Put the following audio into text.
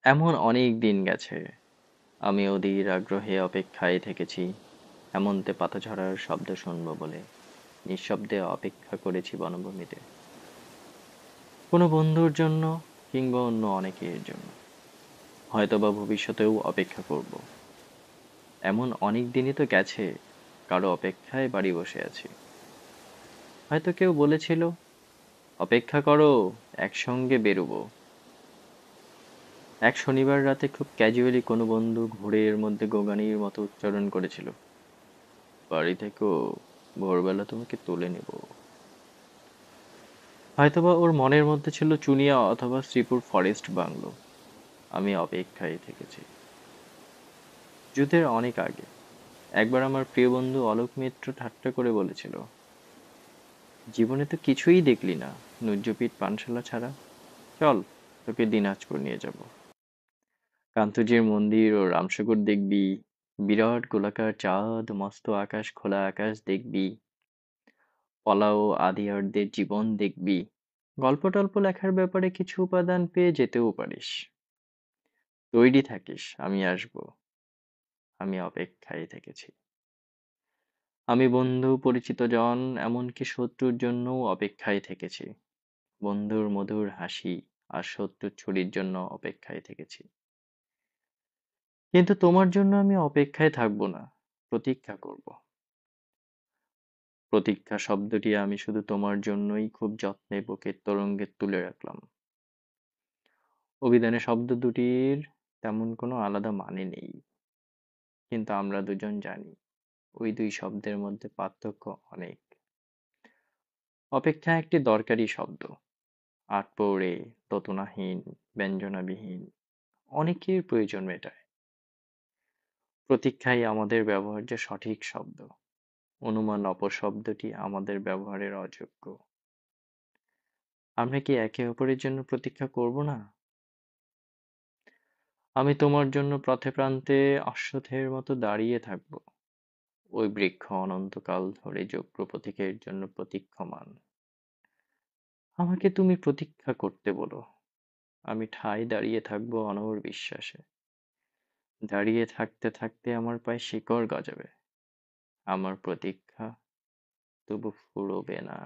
এমন অনেক দিন গেছে, আমি অধীর আগ্রহে অপেক্ষায় থেকেছি হেমন্তে পাতা ঝরার শব্দ শুনব বলে। নিঃশব্দে অপেক্ষা করেছি বনভূমিতে, কোনো বন্ধুর জন্য কিংবা অন্য অনেকের জন্য। হয়তোবা ভবিষ্যতেও অপেক্ষা করব। এমন অনেক দিনই তো গেছে, কারো অপেক্ষায় বাড়ি বসে আছি। হয়তো কেউ বলেছিল, অপেক্ষা করো, একসঙ্গে বেরোবো। এক শনিবার রাতে খুব ক্যাজুয়ালি কোনো বন্ধু ঘোরের মধ্যে গোগানির মতো উচ্চারণ করেছিল, বাড়ি থেকেও, ভোরবেলা তোমাকে তুলে নেব। হয়তোবা ওর মনের মধ্যে ছিল চুনিয়া অথবা শ্রীপুর ফরেস্ট বাংলো। আমি অপেক্ষায় থেকেছি। যুদ্ধের অনেক আগে একবার আমার প্রিয় বন্ধু অলোক মিত্র ঠাট্টা করে বলেছিল, জীবনে তো কিছুই দেখলি না নুজ্জুপিঠ পানশালা ছাড়া, চল তোকে দিনাজপুর নিয়ে যাব। কান্তজির মন্দির ও রামসাগর দেখবি, বিরাট গোলাকার চাঁদ, মস্ত আকাশ, খোলা আকাশ দেখবি, পলা ও আদিয়ারদের জীবন দেখবি। গল্প টল্প লেখার ব্যাপারে কিছু উপাদান পেয়ে যেতেও পারিস। তৈরি থাকিস, আমি আসবো। আমি অপেক্ষায় থেকেছি। আমি বন্ধু, পরিচিত জন, এমনকি শত্রুর জন্যও অপেক্ষায় থেকেছি। বন্ধুর মধুর হাসি আর শত্রুর ছুরির জন্য অপেক্ষায় থেকেছি। কিন্তু তোমার জন্য আমি অপেক্ষায় থাকবো না, প্রতীক্ষা করব। প্রতীক্ষা শব্দটি আমি শুধু তোমার জন্যই খুব যত্নে বুকের তরঙ্গে তুলে রাখলাম। অভিধানে শব্দ দুটির তেমন কোনো আলাদা মানে নেই, কিন্তু আমরা দুজন জানি ওই দুই শব্দের মধ্যে পার্থক্য অনেক। অপেক্ষা একটি দরকারি শব্দ, আটপৌরে, দোতনাহীন, ব্যঞ্জনাবিহীন, অনেকের প্রয়োজন মেটায়। প্রতীক্ষাই আমাদের ব্যবহার্য সঠিক শব্দ। অনুমান অপশব্দটি আমাদের ব্যবহারের অযোগ্য। আমরা কি একে অপরের জন্য প্রতীক্ষা করব না? আমি তোমার জন্য পথে প্রান্তে অশ্বত্থের মতো দাঁড়িয়ে থাকব। ওই বৃক্ষ অনন্তকাল ধরে যোগ্য প্রতীকের জন্য প্রতীক্ষমান। আমাকে তুমি প্রতীক্ষা করতে বলো, আমি ঠায় দাঁড়িয়ে থাকবো অনড় বিশ্বাসে। দাঁড়িয়ে থাকতে থাকতে আমার পায়ে শিকড় গজাবে। আমার প্রতীক্ষা তবু ফুরোবে না।